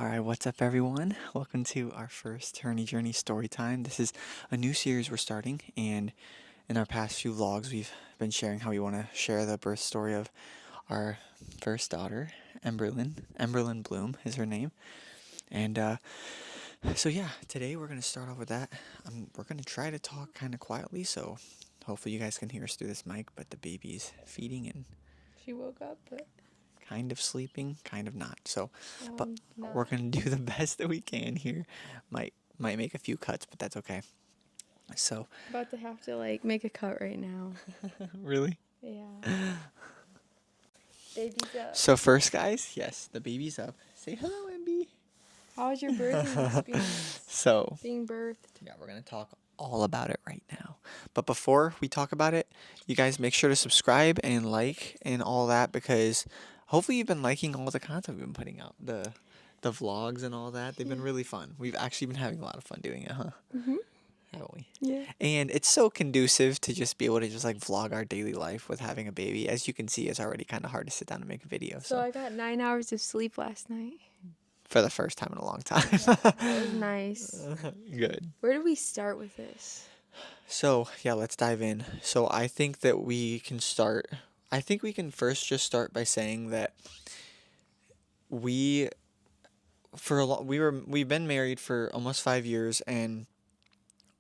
All right, what's up, everyone? Welcome to our first Turney Journey Story Time. This is a new series we're starting, and in our past few vlogs, we've been sharing how we want to share the birth story of our first daughter, Emberlyn. Emberlyn Bloom is her name. And so, yeah, today we're going to start off with that. We're going to try to talk kind of quietly, so hopefully you guys can hear us through this mic, but the baby's feeding and She woke up, but kind of sleeping, kind of not. So, but not. we're gonna do the best that we can here. Might make a few cuts, but that's okay. So, About to have to make a cut right now. really? Yeah. Baby's up. So first, guys, yes, the baby's up. Say hello, MB. How was your birthing experience? So, Being birthed. yeah, we're gonna talk all about it right now. But before we talk about it, you guys make sure to subscribe and like and all that because hopefully you've been liking all the content we've been putting out. The vlogs and all that. They've been really fun. We've actually been having a lot of fun doing it, huh? Mhm. Haven't we? Yeah. And it's so conducive to just be able to just like vlog our daily life with having a baby. As you can see, it's already kind of hard to sit down and make a video. So I got 9 hours of sleep last night. For the first time in a long time. That was nice. Good. Where do we start with this? So, yeah, let's dive in. So, I think that we can start. I think we can first just start by saying that we we've been married for almost 5 years, and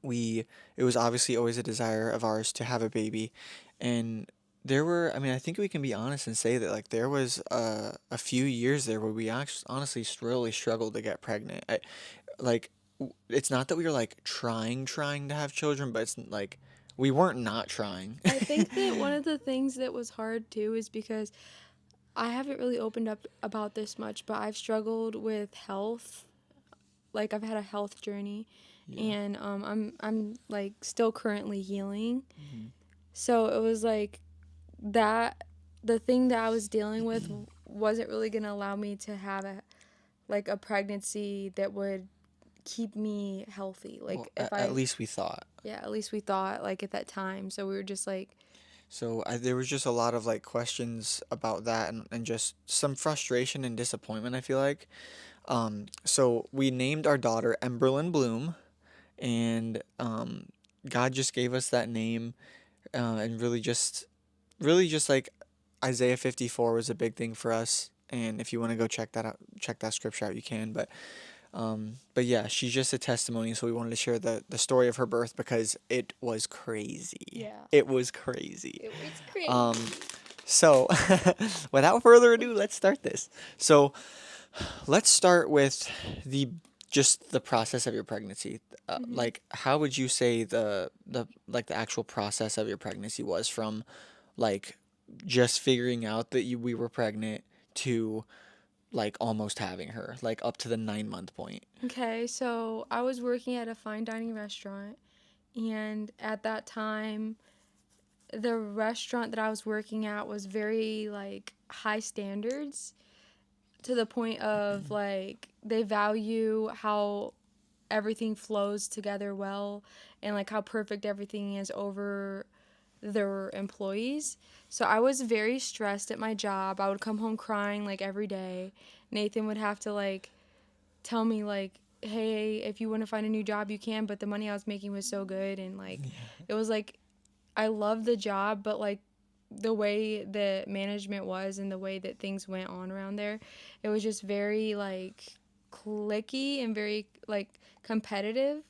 it was obviously always a desire of ours to have a baby. And I think we can be honest and say that like there was a few years there where we actually honestly really struggled to get pregnant. Like it's not that we were like trying to have children, but it's like we weren't not trying. I think that one of the things that was hard too is because I haven't really opened up about this much, but I've struggled with health. Like I've had a health journey, Yeah. and I'm like still currently healing. Mhm. So it was like that the thing that I was dealing with wasn't really gonna allow me to have a pregnancy that would keep me healthy. Like Well, if at least we thought. yeah, at least we thought like at that time. So we were just like, So there was just a lot of like questions about that and just some frustration and disappointment, I feel like. So we named our daughter Emberlyn Bloom, and God just gave us that name, and really just like Isaiah 54 was a big thing for us. And if you want to go check that out, check that scripture out, you can. But yeah, she's just a testimony. So we wanted to share the story of her birth because it was crazy. yeah, It was crazy. it was crazy. So without further ado, let's start this. So let's start with the process of your pregnancy. Like, how would you say the actual process of your pregnancy was from, like, just figuring out that we were pregnant to like almost having her, like up to the 9 month point. Okay, so I was working at a fine dining restaurant, and at that time, the restaurant that I was working at was very like high standards to the point of like they value how everything flows together well and like how perfect everything is over their employees. So I was very stressed at my job. I would come home crying like every day. Nathan would have to like tell me like, hey, if you want to find a new job you can, but the money I was making was so good, and like it was like I loved the job, but like the way the management was and the way that things went on around there, it was just very like clicky and very like competitive.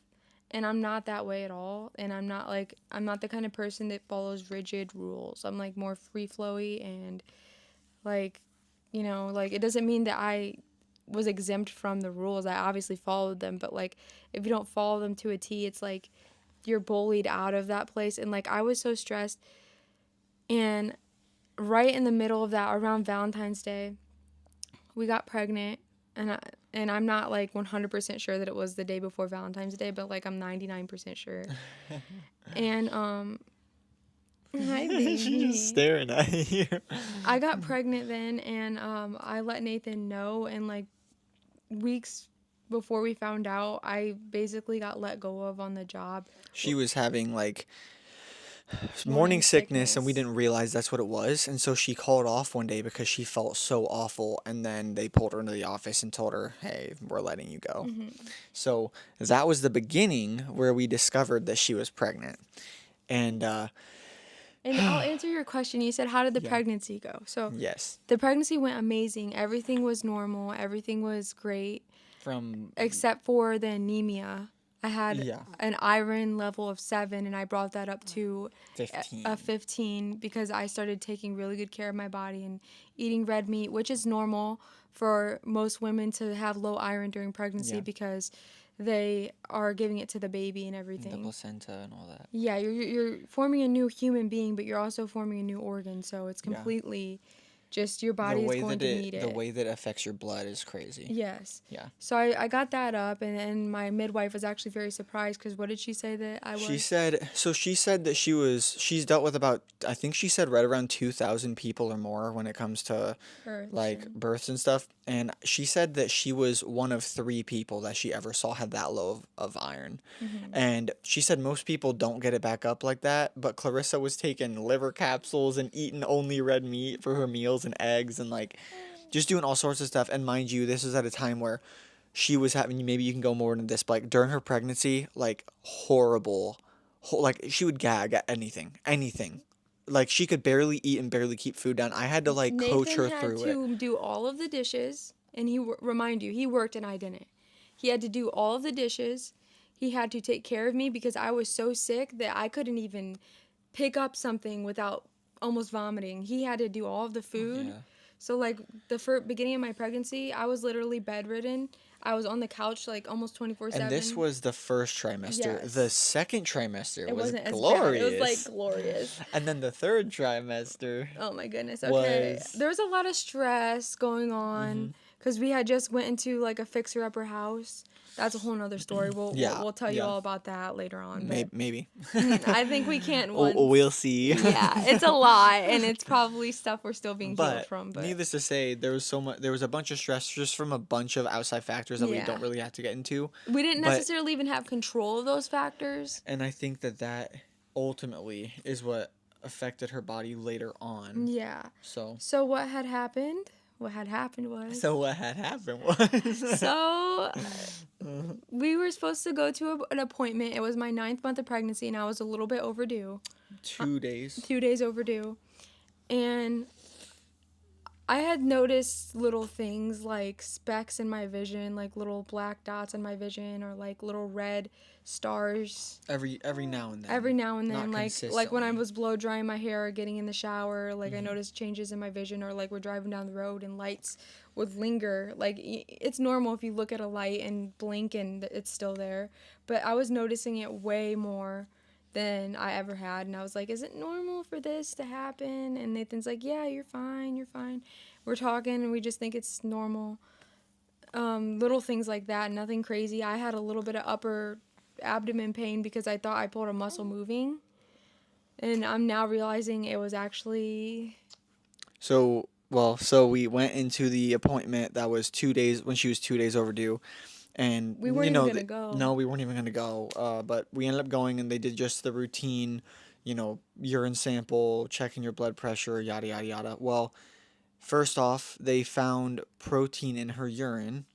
And I'm not that way at all. And I'm not the kind of person that follows rigid rules. I'm like more free flowy and like, like it doesn't mean that I was exempt from the rules. I obviously followed them, but like if you don't follow them to a T, it's like you're bullied out of that place. And like I was so stressed, and right in the middle of that, around Valentine's Day, we got pregnant, and I'm not like 100% sure that it was the day before Valentine's Day, but like I'm 99% sure. And hi baby. She's just staring at you. I got pregnant then, and I let Nathan know, and like weeks before we found out, I basically got let go of on the job. She was having like morning Morning sickness, and we sickness. didn't realize that's what it was. And so she called off one day because she felt so awful. And then they pulled her into the office and told her, hey, we're letting you go. Hmm. So that was the beginning where we discovered that she was pregnant. And And I'll answer your question. You said, how did the yeah, pregnancy go? So yes. the pregnancy went amazing. Everything was normal. Everything was great, From, except for the anemia. I had yeah, an iron level of 7, and I brought that up to a 15. 15 because I started taking really good care of my body and eating red meat, which is normal for most women to have low iron during pregnancy Yeah. because they are giving it to the baby and The everything. placenta and all that. Yeah, you're forming a new human being, but you're also forming a new organ, so it's Yeah. completely just your body is going to need The it. way that affects your blood is crazy. Yes. Yeah. So I got that up, and my midwife was actually very surprised because what did she say that I She was? said, so she said that she's dealt with about, I think she said right around 2,000 people or more when it comes to Births like and. births and stuff. And she said that she was one of 3 people that she ever saw had that low of iron. Hmm. And she said most people don't get it back up like that. But Clarissa was taking liver capsules and eating only red meat for her meals and eggs and like just doing all sorts of stuff. And mind you, this was at a time where she was having, maybe you can go more into this, but like during her pregnancy, like horrible, like she would gag at anything. Like she could barely eat and barely keep food down. I had to like coach Nathan her had through it. to do all of the dishes, and remind you, he worked and I didn't. He had to do all of the dishes. He had to take care of me because I was so sick that I couldn't even pick up something without almost vomiting. He had to do all of the Oh food. yeah. So like the first beginning of my pregnancy, I was literally bedridden. I was on the couch like almost And this 24/7. was the first trimester. The Yes. second trimester It was wasn't as bad. It was like glorious. glorious. And then the third trimester Oh my goodness. Okay. was There was a lot of stress going hmm on because we had just went into like a fixer upper house. That's a whole nother story. We'll, we'll yeah, we'll tell you yeah. all about that later on. But Maybe. I think we can Oh, once. we'll see. Yeah, it's a lot, and it's probably stuff we're still being healed But from. But needless to say, there was a bunch of stress just from a bunch of outside factors that we yeah, don't really have to get into. we didn't But necessarily even have control of those factors. and I think that ultimately is what affected her body later on. Yeah. So So what had happened? What had happened so was. what had happened was So we were supposed to go to an appointment. It was my 9th month of pregnancy, and I was a little bit overdue, 2 days. 2 days overdue. And I had noticed little things like specks in my vision, like little black dots in my vision, or like little red stars Every now and then. every now and then. Not Like when I consistently. was blow drying my hair or getting in the shower, like I Hmm. noticed changes in my vision, or like we're driving down the road and lights would linger. Like it's normal if you look at a light and blink and it's still there, but I was noticing it way more than I ever had, and I was like, is it normal for this to happen? And Nathan's like, yeah, you're fine, you're fine. We're talking and we just think it's normal. Little things like that, nothing crazy. I had a little bit of upper abdomen pain because I thought I pulled a muscle moving, and I'm now realizing it was actually. So we went into the appointment that was 2 days when she was 2 days overdue, and We weren't even gonna no, go. we weren't even gonna go. But we ended up going, and they did just the routine, urine sample, checking your blood pressure, yada yada yada. Well, first off, they found protein in her urine,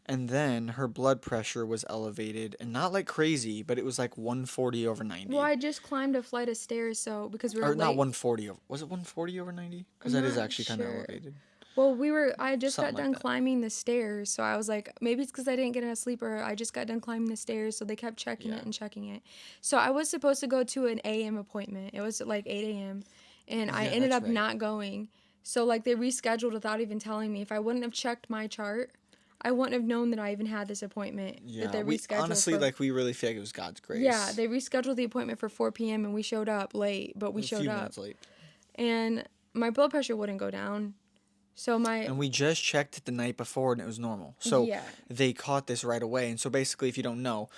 and then her blood pressure was elevated, and not like crazy, but it was like 140 over Well, 90. I just climbed a flight of stairs, so because we were Or not late. 140 over, was it 140 over 90? Because I'm that is not actually kind of sure. elevated. Well, I just got Something like done that. climbing the stairs, so I was like, maybe it's because I didn't get enough sleep, or I just got done climbing the stairs, so they kept checking Yeah. it and checking it. So I was supposed to go to an AM appointment. It was at like 8 a.m., and I Yeah, ended that's up right. not going. So like they rescheduled without even telling me. If I wouldn't have checked my chart, I wouldn't have known that I even had this appointment that Yeah, they we rescheduled honestly for. like we really feel like it was God's Yeah, grace. they rescheduled the appointment for 4 p.m. and we showed up late, but we A showed few up. minutes late. And my blood pressure wouldn't go down. So my. And we just checked it the night before and it was normal. So Yeah. they caught this right away. And so basically, if you don't know,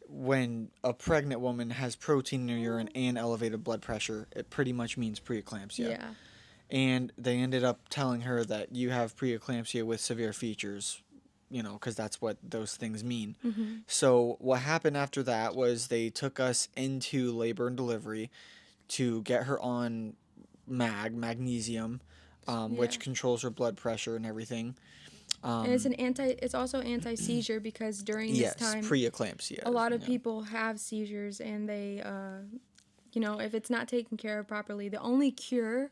when a pregnant woman has protein in her urine and elevated blood pressure, it pretty much means preeclampsia. Yeah. And they ended up telling her that you have preeclampsia with severe features, because that's what those things mean. Mhm. So what happened after that was they took us into labor and delivery. to get her on magnesium, Yeah. which controls her blood pressure and everything. And it's Um, an anti it's also anti-seizure because during this yes, time a preeclampsia. lot of Yeah. people have seizures and they you know, if it's not taken care of properly, the only cure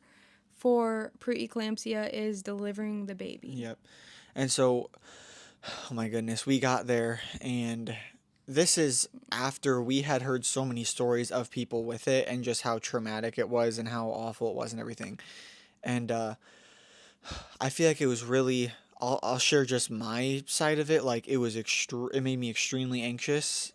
for preeclampsia is delivering the baby. Yep. And so, oh my goodness, we got there, and this is after we had heard so many stories of people with it and just how traumatic it was and how awful it was and everything. And I feel like it was really. I'll share just my side of it. Like it made me extremely anxious.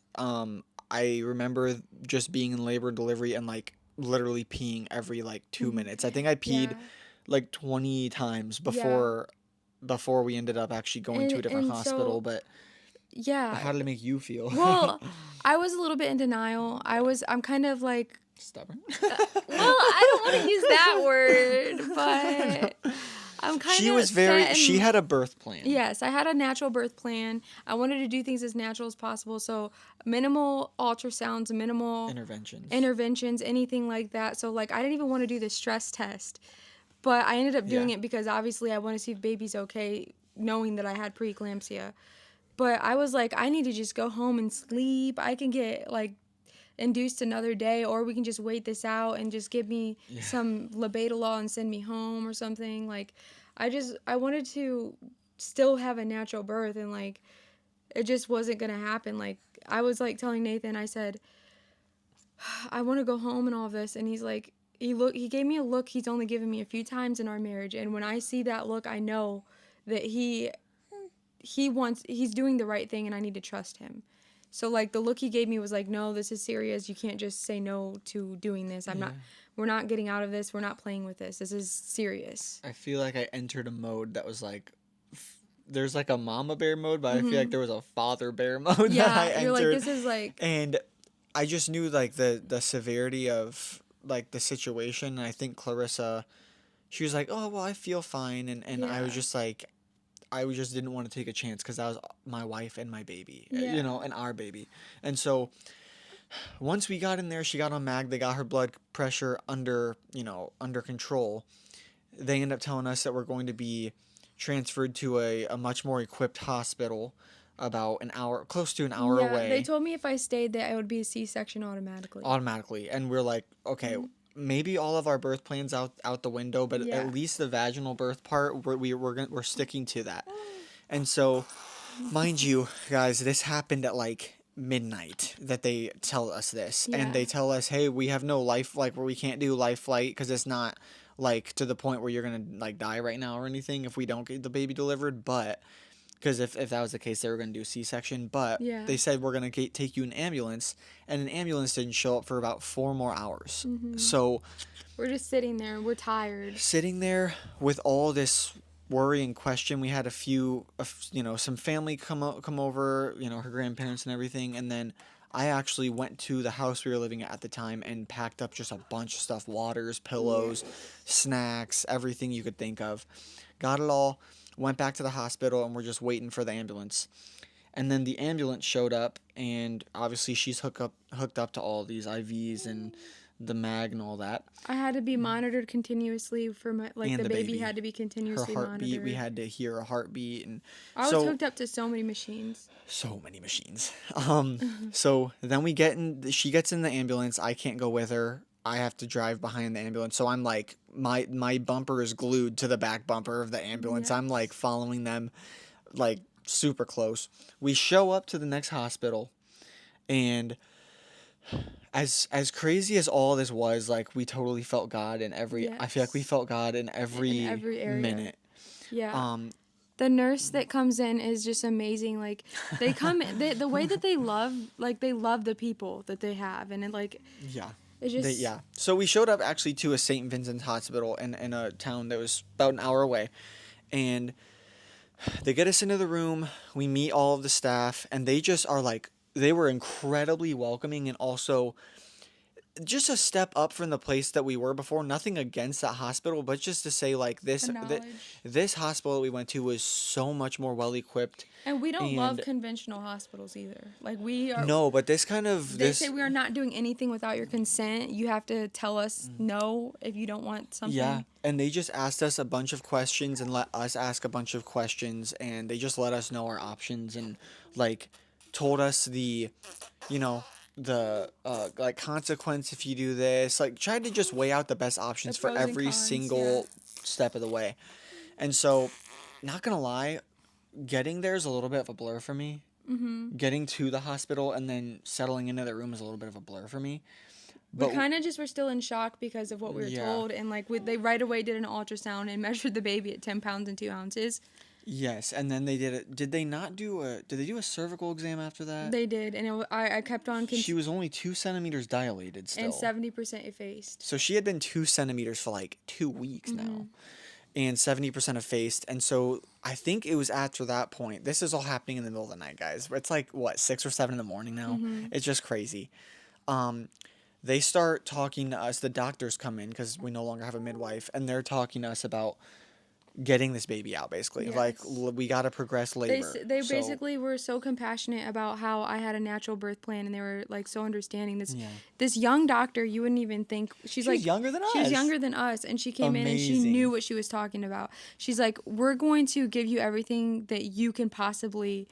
I remember just being in labor and delivery and like literally peeing every like 2 minutes. I think I peed Yeah. like 20 times Yeah. before we ended up actually going to a different And hospital. so But yeah. how did it make you feel? Well, I was a little bit in denial. I'm kind of like Stubborn. well, I don't want to use that word, No. but I'm kind She of was set very. She in. had a birth plan. Yes, I had a natural birth plan. I wanted to do things as natural as possible. So, minimal ultrasounds, minimal Interventions. interventions, anything like that. So, like, I didn't even want to do the stress test. But I ended up Yeah. doing it because obviously I want to see if baby's okay, knowing that I had preeclampsia. But I was like, I need to just go home and sleep. I can get, like, induced another day, or we can just wait this out and just give me Yeah. some labetalol and send me home or something. Like, I wanted to still have a natural birth, and like it just wasn't gonna happen. Like, I was like telling Nathan, I said I want to go home and all of this, and he's like, he gave me a look he's only given me a few times in our marriage, and when I see that look, I know that he's doing the right thing, and I need to trust him. So like the look he gave me was like, no, this is serious. You can't just say no to doing this. Yeah. We're not getting out of this. We're not playing with this. This is serious. I feel like I entered a mode that was like there's like a mama bear mode, but I feel like Hmm. there was a father bear mode that I Yeah, you're like, entered. this is like, And I just knew like the severity of like the situation. And I think Clarissa, she was like, "Oh, well, I feel fine." And I was yeah, just like just didn't want to take a chance cuz that was my wife and my baby, yeah, and our baby. And so once we got in there, she got on mag, they got her blood pressure under control. They end up telling us that we're going to be transferred to a much more equipped hospital about an hour, close to an hour yeah. They away, told me if I stayed, that I would be a C-section automatically. automatically. And we're like, okay, Mhm. maybe all of our birth plans out the window, but at Yeah. least the vaginal birth part, we're sticking to that. And so, mind you, guys, this happened at like midnight that they tell us this, and Yeah. they tell us, hey, we have no life, like, where we can't do life flight because it's not like to the point where you're gonna like die right now or anything if we don't get the baby delivered. But because if that was the case, they were gonna do C-section. But Yeah. they said we're gonna take you in an ambulance, and an ambulance didn't show up for about 4 more hours. Hmm. So We're just sitting there. We're tired. sitting there with all this worry and question, we had some family come over, her grandparents and everything, and then I actually went to the house we were living at the time and packed up just a bunch of stuff, waters, pillows, Yes. snacks, everything you could think of. Got it all, went back to the hospital, and we're just waiting for the ambulance. And then the ambulance showed up, and obviously she's hooked up to all these IVs and the mag and all that. I had to be monitored continuously for my, like, And the the baby baby, had to be her continuously heartbeat, we monitored. had to hear a heartbeat. And I was so hooked up to so many machines. so many machines. So then she gets in the ambulance. I can't go with her. I have to drive behind the ambulance. So I'm like, my bumper is glued to the back bumper of the ambulance. I'm like Yes. following them, like super close. We show up to the next hospital, and as crazy as all this was, like, we totally felt God in every. I feel like we Yes. felt God in In every every area. minute. Yeah. Um, The nurse that comes in is just amazing. Like, they come the way that they love, like, they love the people that they have, and it, like, yeah. it just Yeah. So we showed up actually to a St. Vincent's hospital in a town that was about an hour away. And they get us into the room. We meet all of the staff, and they just are like, they were incredibly welcoming, and also just a step up from the place that we were before. Nothing against that hospital, but just to say like The knowledge. this hospital that we went to was so much more well equipped. And we don't love And conventional hospitals either. Like we are no, but this kind of they say this we are not doing anything without your consent. You have to tell us Mm. no if you don't want Yeah, something. and they just asked us a bunch of questions and let us ask a bunch of questions, and they just let us know our options and like told us you know, the like consequence if you do this, like tried to just weigh out the best The options for pros and every cons, yeah. single step of the way. And so, not gonna lie, getting there is a little bit of a blur for me. Mhm. Getting to the hospital and then settling into the room is a little bit of a blur for me. We But kind of just were still in shock because of what we were yeah, told, and like they right away did an ultrasound and measured the baby at 10 pounds and 2 ounces. yes, and then they did it. Did they not do a? Did they do a cervical exam after that? They did, and I kept on She was only 2 centimeters dilated and still. 70% effaced. So she had been 2 centimeters for like 2 weeks Mhm. now, and 70% effaced. And so I think it was after that point. This is all happening in the middle of the night, guys. It's like what 6 or 7 in the morning now. Mhm. It's just crazy. Um, they start talking to us. The doctors come in because we no longer have a midwife, and they're talking to us about getting this baby out. Basically, like Yes. we got to progress labor. They So basically were so compassionate about how I had a natural birth plan, and they were like so understanding. This yeah, this young doctor, you wouldn't even think she was younger than she was us. younger than us, and she came in and she Amazing. knew what she was talking about. She's like, we're going to give you everything that you can possibly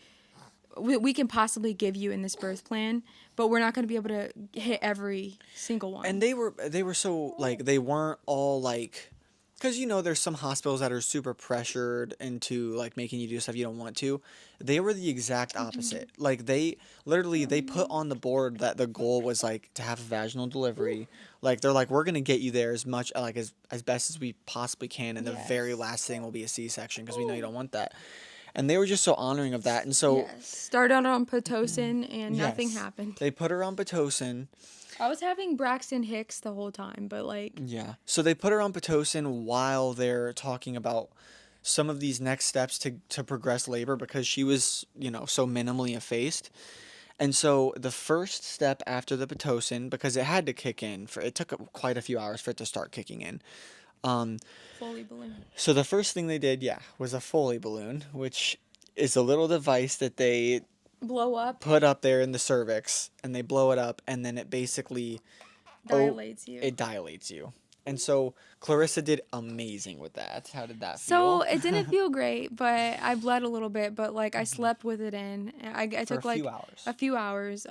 we can possibly give you in this birth plan, but we're not going to be able to hit every single And one. they were so like they weren't all like because there's some hospitals that are super pressured into like making you do stuff you don't want to. They were the exact opposite. Like they literally they put on the board that the goal was like to have a vaginal delivery. Like they're like we're gonna get you there as much like as best as we possibly can, and the very Yes. last thing will be a C-section because we know you don't want that. And they were just so honoring of that. And so Yes. Started on Pitocin and nothing yes, happened. they put her on pitocin. I was having Braxton Hicks the whole time, but like Yeah. So they put her on Pitocin while they're talking about some of these next steps to progress labor because she was, so minimally effaced. And so the first step after the Pitocin, because it had to kick in it took quite a few hours for it to start kicking in. Um, Foley balloon. so the first thing they did, yeah, was a Foley balloon, which is a little device that they Blow up, put up there in the cervix and they blow it up and then it basically dilates you. it dilates you. And so Clarissa did amazing with that. How did that So feel? it didn't feel great, but I bled a little bit. But like I slept with it in. I For a took like few hours. a few hours.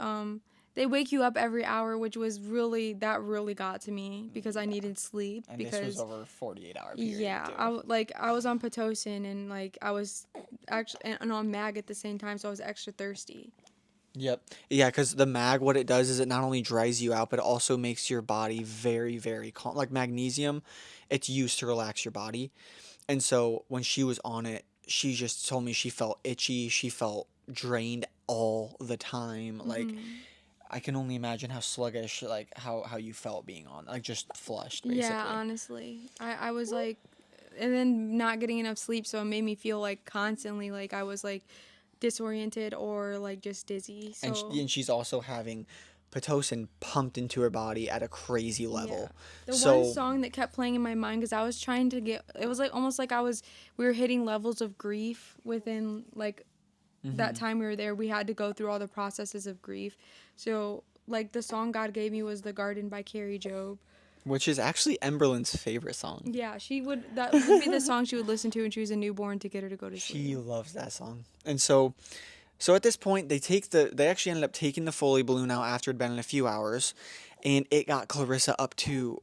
They wake you up every hour, which was really got to me because I needed sleep. And Because this was over a 48-hour period. yeah, Too. I was on Pitocin and like I was actually and on Mag at the same time, so I was extra thirsty. Yep. Yeah, because the mag, what it does is it not only dries you out, but it also makes your body very, very calm. Like magnesium, it's used to relax your body. And so when she was on it, she just told me she felt itchy. She felt drained all the time. Like, Mhm. I can only imagine how sluggish, like, how you felt being on. Like, just flushed, Yeah, basically. honestly, I was like, and then not getting enough sleep, so it made me feel like constantly like I was like disoriented or like just dizzy. And, So and she's also having Pitocin pumped into her body at a crazy yeah, level. the So, one song that kept playing in my mind because I was trying to get it was like almost like we were hitting levels of grief within like that mhm. time we were there. We had to go through all the processes of grief. So like the song God gave me was "The Garden" by Carrie Job. Which is actually Emberlin's favorite song. Yeah, that would be the song she would listen to when she was a newborn to get her to go to sleep. She loves that song. And so at this point they actually ended up taking the Foley balloon out after it had been in a few hours, and it got Clarissa up to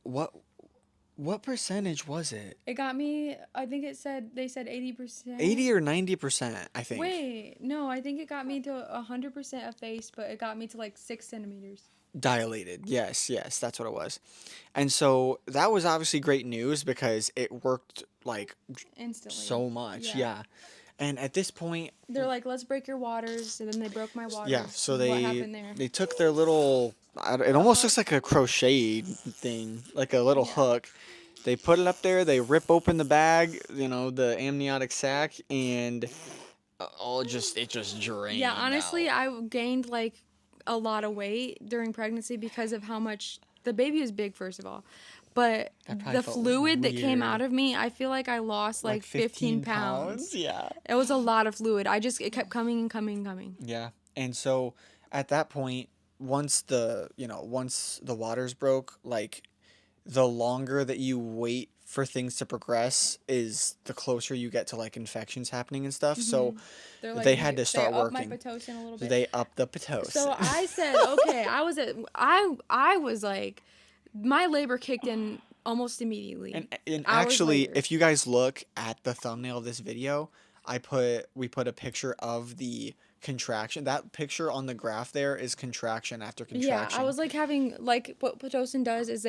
what percentage was it? It got me. I think they said 80%. 80 or 90%, I think. Wait, no, I think it got me to 100% effaced, but it got me to like 6 centimeters Dilated. Yes, yes, that's what it was. And so that was obviously great news because it worked like instantly. so much. Yeah. Yeah. And at this point, They're like, let's break your waters, and then they broke my waters. yeah, so what happened there? they took their little it almost looks like a crochet thing, like a little Yeah. hook. They put it up there, they rip open the bag, the amniotic sac, and it just drained. Yeah, honestly, out. I gained like a lot of weight during pregnancy because of how much the baby was big, first of all. But That probably the felt fluid that came out weird. of me, I feel like I lost Like like 15 15 pounds? pounds. Yeah. It was a lot of fluid. It kept coming and coming and coming. Yeah. And so at that point, once the waters broke, like the longer that you wait for things to progress is the closer you get to like infections happening and stuff. So They're like, they had to they start up my working. Pitocin a little So bit. they upped the So Pitocin. I said, okay, I was like, my labor kicked in almost immediately. And Hours actually, later. if you guys look at the thumbnail of this video, we put a picture of the contraction. That picture on the graph there is contraction after Yeah, I contraction. was like having like what Pitocin does is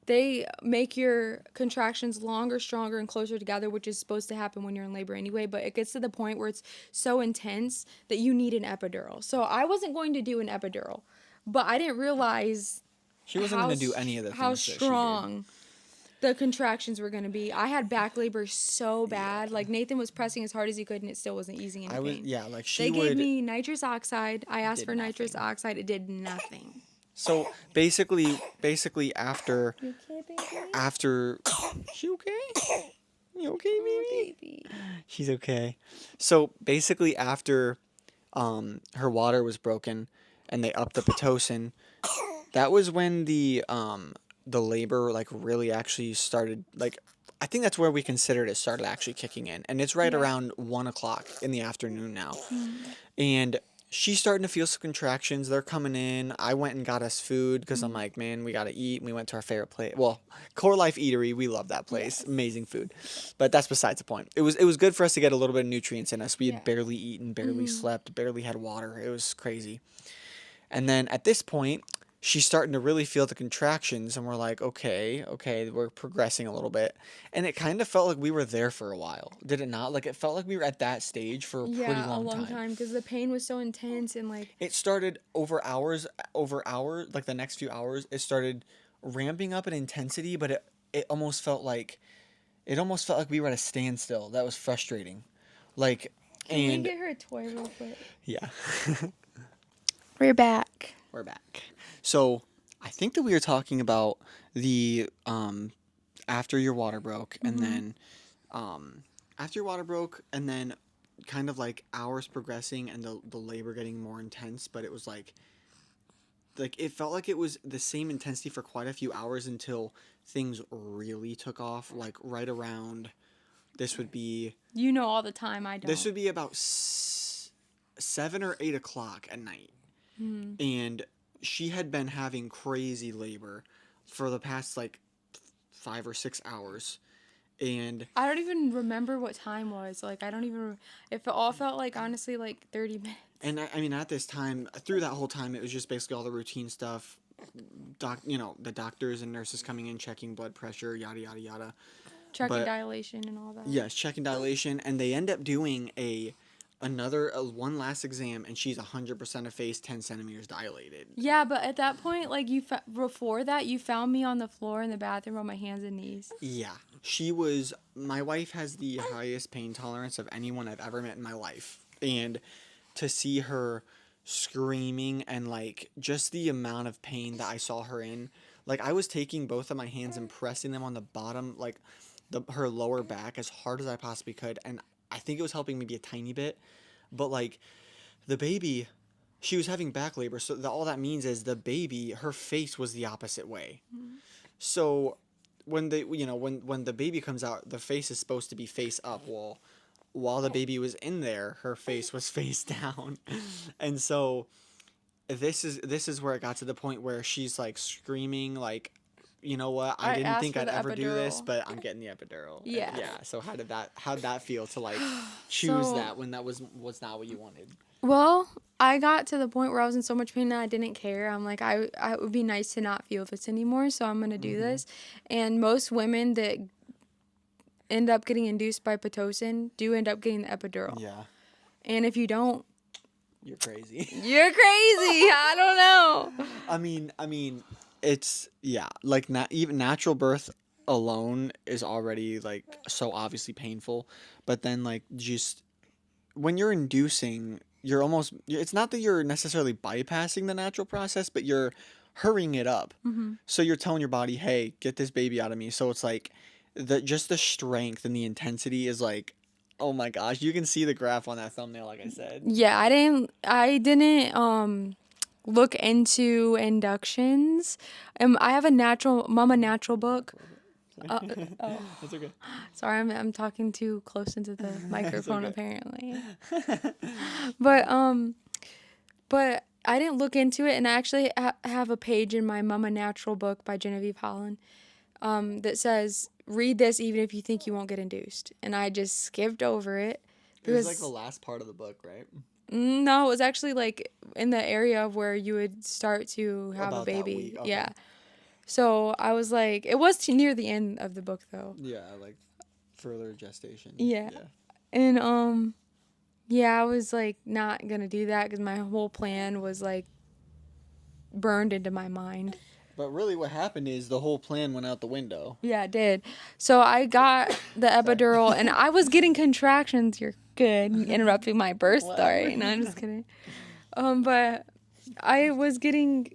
they make your contractions longer, stronger, and closer together, which is supposed to happen when you're in labor anyway. But it gets to the point where it's so intense that you need an epidural. So I wasn't going to do an epidural, but I didn't realize She wasn't going to do any of the how things that she did. strong the contractions were going to be. I had back labor so bad. Yeah. Like Nathan was pressing as hard as he could and it still wasn't easing any pain. Yeah, like she They gave would me nitrous oxide. I asked did for nitrous nothing. oxide. It did nothing. So basically after You okay, baby? after she okay? You okay, Oh, baby? baby. She's okay. So basically after her water was broken and they upped the Pitocin, that was when the labor like really actually started, like I think that's where we considered it started actually kicking in. And it's right Yeah. around 1 o'clock in the afternoon now. And she's starting to feel some contractions. They're coming in. I went and got us food because I'm like, man, we gotta eat. And we went to our favorite place. Well, Core Life Eatery. We love that place. Yes. Amazing food. But that's besides the point. It was good for us to get a little bit of nutrients in us. We had Yeah. barely eaten, barely slept, barely had water. It was crazy. And then at this point, she's starting to really feel the contractions, and we're like, okay, we're progressing a little bit. And it kind of felt like we were there for a while. Did it not? Like it felt like we were at that stage for a pretty Yeah, a long long time. time because the pain was so intense and like It started over hours, like the next few hours, it started ramping up in intensity, but it almost felt like we were at a standstill. That was frustrating. Like can we and get her a toy real quick? yeah. We're back. We're back. So I think that we were talking about the after your water broke, and then after your water broke, and then kind of like hours progressing and the labor getting more intense, but it was like it felt like it was the same intensity for quite a few hours until things really took off. Like right around this would be You know all the time, I don't. this would be about 7 or 8 o'clock at night. And she had been having crazy labor for the past like 5 or 6 hours. And I don't even remember what time was. Like I don't even. It all felt like honestly like 30 minutes. I mean at this time, through that whole time, it was just basically all the routine stuff. The doctors and nurses coming in, checking blood pressure, yada yada yada. Checking But dilation and all that. yes, checking dilation, and they end up doing one last exam, and she's 100% effaced, 10 centimeters dilated. Yeah, but at that point, like before that, you found me on the floor in the bathroom on my hands and knees. Yeah, my wife has the highest pain tolerance of anyone I've ever met in my life. And to see her screaming and like just the amount of pain that I saw her in, like I was taking both of my hands and pressing them on the bottom, like her lower back as hard as I possibly could. And I think it was helping maybe a tiny bit, but like the baby, she was having back labor. So all that means is the baby, her face was the opposite way. So when when the baby comes out, the face is supposed to be face up. Well, while the baby was in there, her face was face down. And so this is where it got to the point where she's like screaming like, you know what? I didn't asked think for I'd the ever do this, epidural. but I'm getting the epidural. And Yeah. yeah. So how'd that feel to like choose So- that when that was not what you wanted? Well, I got to the point where I was in so much pain that I didn't care. I'm like, it would be nice to not feel this anymore, so I'm gonna do this. And most women that end up getting induced by Pitocin do end up getting the epidural. Yeah. And if you don't, You're crazy. you're crazy. I don't know. I mean, it's yeah, like not even natural birth alone is already like so obviously painful, but then like just when you're inducing, it's not that you're necessarily bypassing the natural process, but you're hurrying it up. So you're telling your body, hey, get this baby out of me. So it's like the strength and the intensity is like, oh my gosh, you can see the graph on that thumbnail, like I said. Yeah, I didn't look into inductions. I have a Mama Natural book. Uh, oh, That's okay. sorry, I'm talking too close into the It's microphone okay. apparently. But but I didn't look into it, and I actually have a page in my Mama Natural book by Genevieve Holland that says, read this even if you think you won't get induced. And I just skipped over it It was like the because last part of the book, right? no, it was actually like in the area of where you would start to have a About that baby. week. Okay. Yeah. So I was like, it was near the end of the book though. Yeah, like further gestation. Yeah. And yeah, I was like not gonna do that because my whole plan was like burned into my mind. But really what happened is the whole plan went out the window. Yeah, it did. So I got the epidural and I was getting contractions. You're good. Interrupting my birth story. No, I'm just kidding. But I was getting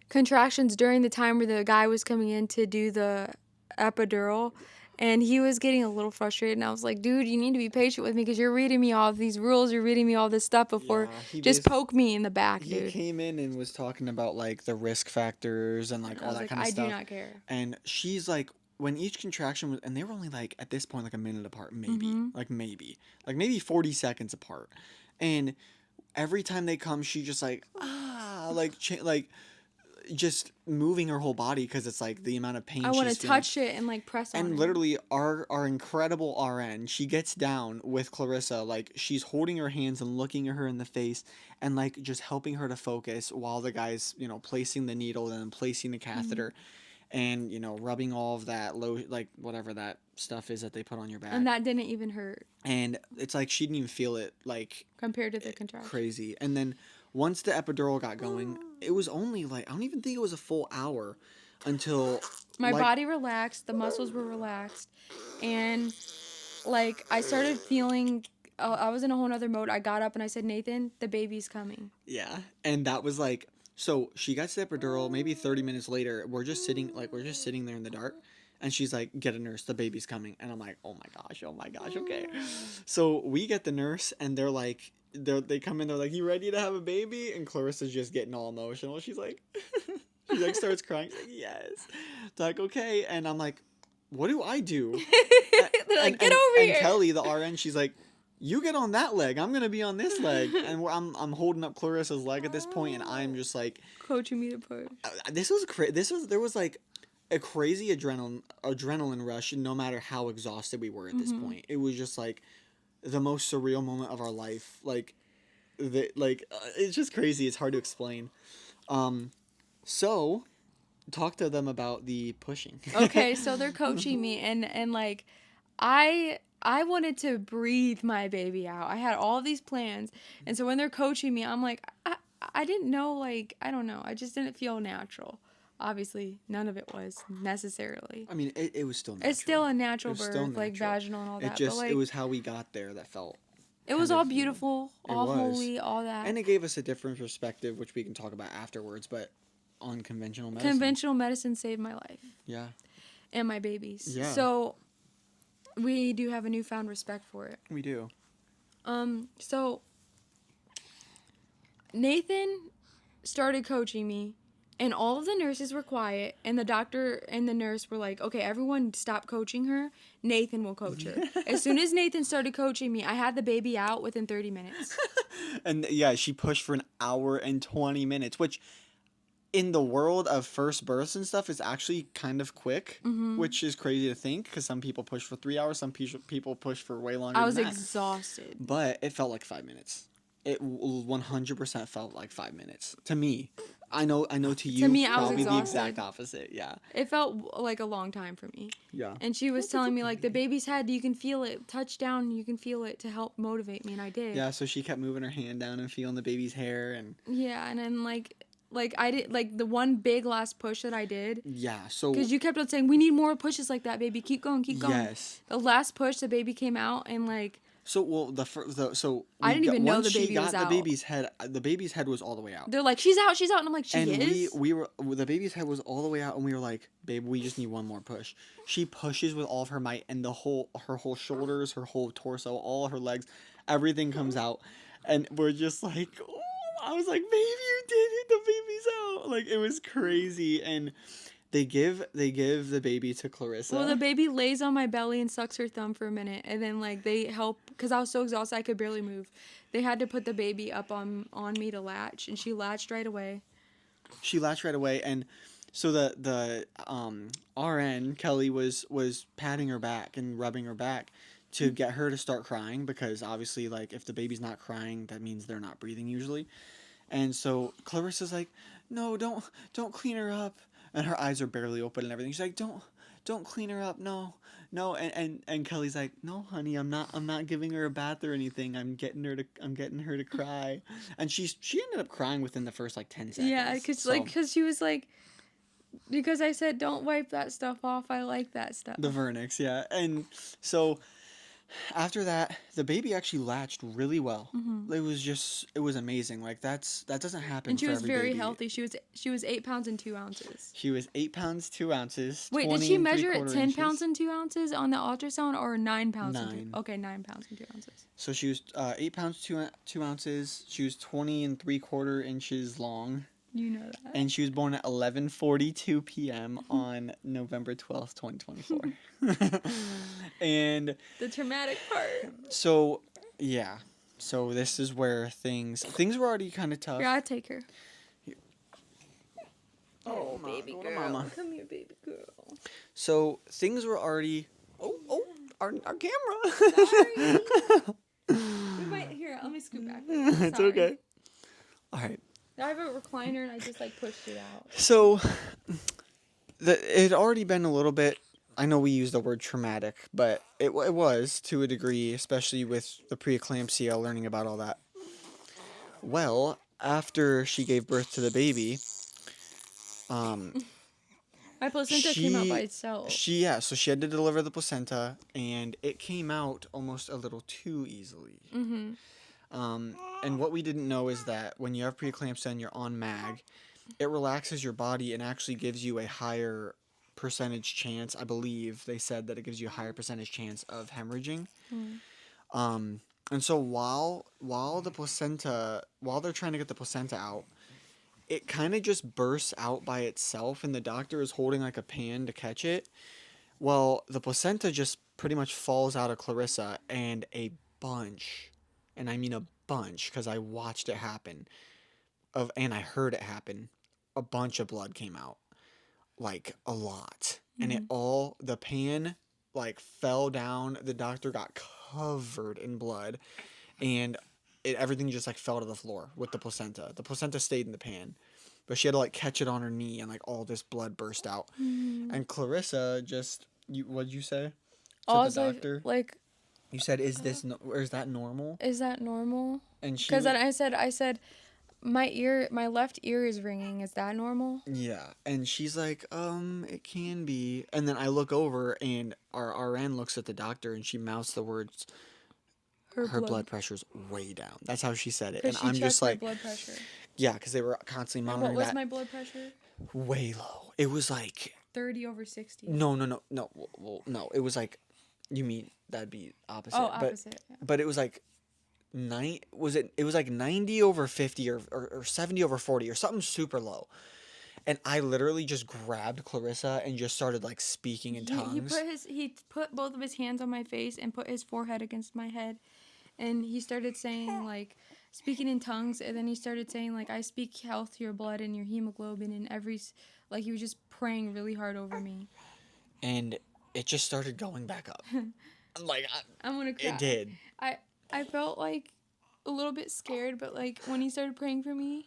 contractions during the time where the guy was coming in to do the epidural, and he was getting a little frustrated, and I was like, dude, you need to be patient with me because you're reading me all of these rules, you're reading me all this stuff before just poke me in the back, He dude. came in and was talking about like the risk factors and like I all was that like, kind of I stuff. do not care. And she's like, when each contraction was, and they were only like at this point like a minute apart, maybe, like maybe 40 seconds apart, and every time they come, she just like like just moving her whole body because it's like the amount of pain I want she's to feeling. touch it and like press on it. And literally, our incredible RN, she gets down with Clarissa, like she's holding her hands and looking at her in the face, and like just helping her to focus while the guy's placing the needle and then placing the catheter, and rubbing all of that like whatever that stuff is that they put on your back. And that didn't even hurt And it's like she didn't even feel it like compared to the contraction. crazy. And then once the epidural got going, it was only like I don't even think it was a full hour until my body relaxed, the muscles were relaxed, and like I started feeling I was in a whole nother mode. I got up and I said, Nathan, the baby's coming. Yeah. And that was like, so she got the epidural, maybe 30 minutes later, we're just sitting there in the dark. And she's like, get a nurse, the baby's coming. And I'm like, oh my gosh, okay. So we get the nurse and they're like, they come in, they're like, you ready to have a baby? And Clarissa's just getting all emotional. She's like, she like starts crying. She's like, yes. It's like, okay. And I'm like, what do I do? They're like, get over here. And Kelly, the RN, she's like, you get on that leg. I'm going to be on this leg. And I'm holding up Clarissa's leg at this point, and I'm just like... coaching me to push. There was like a crazy adrenaline rush no matter how exhausted we were at this point. It was just like the most surreal moment of our life. It's just crazy. It's hard to explain. So... talk to them about the pushing. Okay, so they're coaching me, and like I wanted to breathe my baby out. I had all of these plans, and so when they're coaching me, I'm like, I didn't know, like, I don't know, I just didn't feel natural. Obviously, none of it was necessarily. I mean, it was still natural. It's still a natural birth, like vaginal and all that. It was how we got there that felt. It was all beautiful, all holy, all that. And it gave us a different perspective, which we can talk about afterwards, but on conventional medicine. Conventional medicine saved my life. Yeah. And my babies. Yeah. So we do have a newfound respect for it. We do. So Nathan started coaching me, and all of the nurses were quiet, and the doctor and the nurse were like, okay, everyone stop coaching her. Nathan will coach her. As soon as Nathan started coaching me, I had the baby out within 30 minutes. And yeah, she pushed for an hour and 20 minutes, which in the world of first births and stuff is actually kind of quick, which is crazy to think because some people push for 3 hours, some people push for way longer. I was than that. exhausted. But it felt like 5 minutes. It 100% felt like 5 minutes to me. I know to you, to me, I was probably exhausted. the exact opposite. Yeah. It felt like a long time for me. Yeah. And she was telling me, like, the baby's head, you can feel it. Touch down, you can feel it to help motivate me, and I did. Yeah, so she kept moving her hand down and feeling the baby's hair and... Yeah, and then, like I did, like, the one big last push that I did. Yeah, so... Because you kept on saying, we need more pushes like that, baby. Keep going, keep going. Yes. The last push, the baby came out, and, like, So well, so I we didn't got even know once the she baby was got out. the baby's head was all the way out. They're like, she's out, and I'm like, she And is. we were the baby's head was all the way out, and we were like, "Babe, we just need one more push." She pushes with all of her might, and her whole shoulders, her whole torso, all her legs, everything comes out, and we're just like, oh, I was like, "Babe, you did it! The baby's out!" Like it was crazy, and they give the baby to Well, the Clarissa. baby lays on my belly and sucks her thumb for a minute, and then like they help because I was so exhausted I could barely move. They had to put the baby up on me to latch, and she latched right away. She latched right away, and so the RN Kelly was patting her back and rubbing her back to get her to start crying because obviously like if the baby's not crying that means they're not breathing usually. And so Clarissa's like, "No, don't clean her up." And her eyes are barely open and everything. She's like, "Don't clean her up. No. No." And Kelly's like, "No, honey, I'm not giving her a bath or anything. I'm getting her to cry." And she ended up crying within the first like 10 Yeah, seconds. So cause she was like, because I said don't wipe that stuff off. I like that stuff. the vernix, yeah. And so after that, the baby actually latched really well. It was amazing. Like that doesn't happen And she for was every very baby. healthy. She was 8 pounds and 2 ounces. She was 8 pounds 2 ounces, Wait, did 20 she and three measure it quarter 10 pounds inches. and 2 ounces on the ultrasound, or 9 pounds and two? Nine. Okay, 9 pounds and 2 ounces. So she was 8 pounds 2 ounces. She was 20 and 3/4 inches long, You know that. and she was born at 11:42 p.m. on November 12th, 2024. And The traumatic part. so yeah, so this is where things were already kind of tough. Here, I'll take her. Oh, baby go to girl. mama. Come here, baby girl. So things were already. Oh, our camera. We might, here, let me scoot back. It's Sorry. okay. All right. I have a recliner and I just like pushed it out. So it had already been a little bit. I know we use the word traumatic, but it was to a degree, especially with the preeclampsia, learning about all that. Well, after she gave birth to the baby, My placenta came out by itself. so she had to deliver the placenta, and it came out almost a little too easily. Mm-hmm. And what we didn't know is that when you have preeclampsia and you're on MAG, it relaxes your body and actually gives you a higher percentage chance. I believe they said that it gives you a higher percentage chance of hemorrhaging. And so while they're trying to get the placenta out, it kind of just bursts out by itself, and the doctor is holding like a pan to catch it. Well, the placenta just pretty much falls out of Clarissa, and a bunch, and I mean a bunch, because I watched it happen, and I heard it happen. A bunch of blood came out, like a lot, and the pan like fell down. The doctor got covered in blood, and everything just like fell to the floor with the placenta. The placenta stayed in the pan, but she had to like catch it on her knee, and like all this blood burst out. And Clarissa just, what'd you say to the Also, doctor? like, You said, "Is this or is that normal?" is that normal? And she Because then I said, my left ear is ringing. Is that normal? yeah, and she's like, it can be. And then I look over, and our RN looks at the doctor, and she mouths the words, "Her blood pressure's way down." That's how she said it, and Because she I'm checked just my like, blood pressure. yeah, because they were constantly And monitoring what was that. my blood pressure? Way low. It was like 30/60. no. Well, no. It was like, you mean that'd be opposite. Oh, opposite. Yeah. But it was like it was like 90/50 or 70/40 or something super low. And I literally just grabbed Clarissa and just started like speaking in tongues. He put both of his hands on my face and put his forehead against my head, and he started saying like, speaking in tongues, and then he started saying like, I speak health to your blood and your hemoglobin and like he was just praying really hard over me. And it just started going back up. Like I'm gonna cry. it did. I felt like a little bit scared, but like when he started praying for me,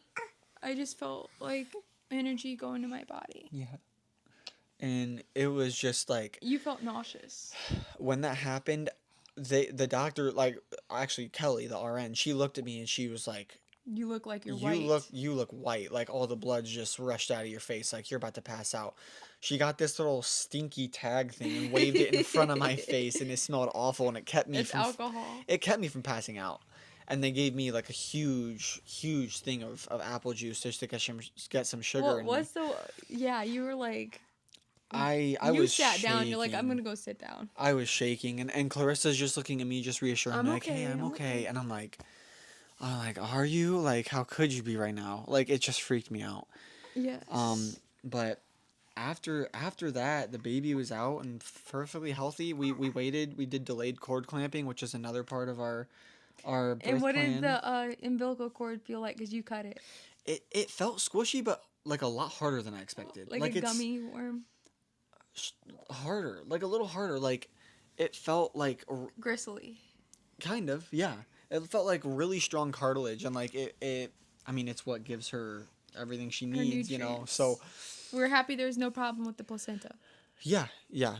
I just felt like energy going to my body. Yeah. And it was just like, You felt nauseous. when that happened, the doctor, like, actually Kelly, the RN, she looked at me and she was like, You look like you're white. you look white, like all the blood's just rushed out of your face, like you're about to pass out. She got this little stinky tag thing and waved it in front of my face, and it smelled awful, and It's alcohol. it kept me from passing out. And they gave me like a huge thing of apple juice just to get some sugar What in me. was the? Yeah, you were like, I you was sat down. You're like, I'm shaking. gonna go sit down. I was shaking, and Clarissa's just looking at me, just reassuring I'm me, like, "Hey, okay. I'm I'm okay." okay. And I'm like, "Are you? Like, how could you be right now?" Like, it just freaked me out. Yes. But after that, the baby was out and perfectly healthy. We waited. We did delayed cord clamping, which is another part of our And birth what did plan. the umbilical cord feel like? Cause you cut it It felt squishy, but like a lot harder than I expected. like a Like it's gummy worm, harder, like a little harder. Like it felt like gristly. kind of, yeah. It felt like really strong cartilage, and like it. I mean, it's what gives her everything she Her needs, you know. So nutrients. We're happy there's no problem with the placenta. yeah,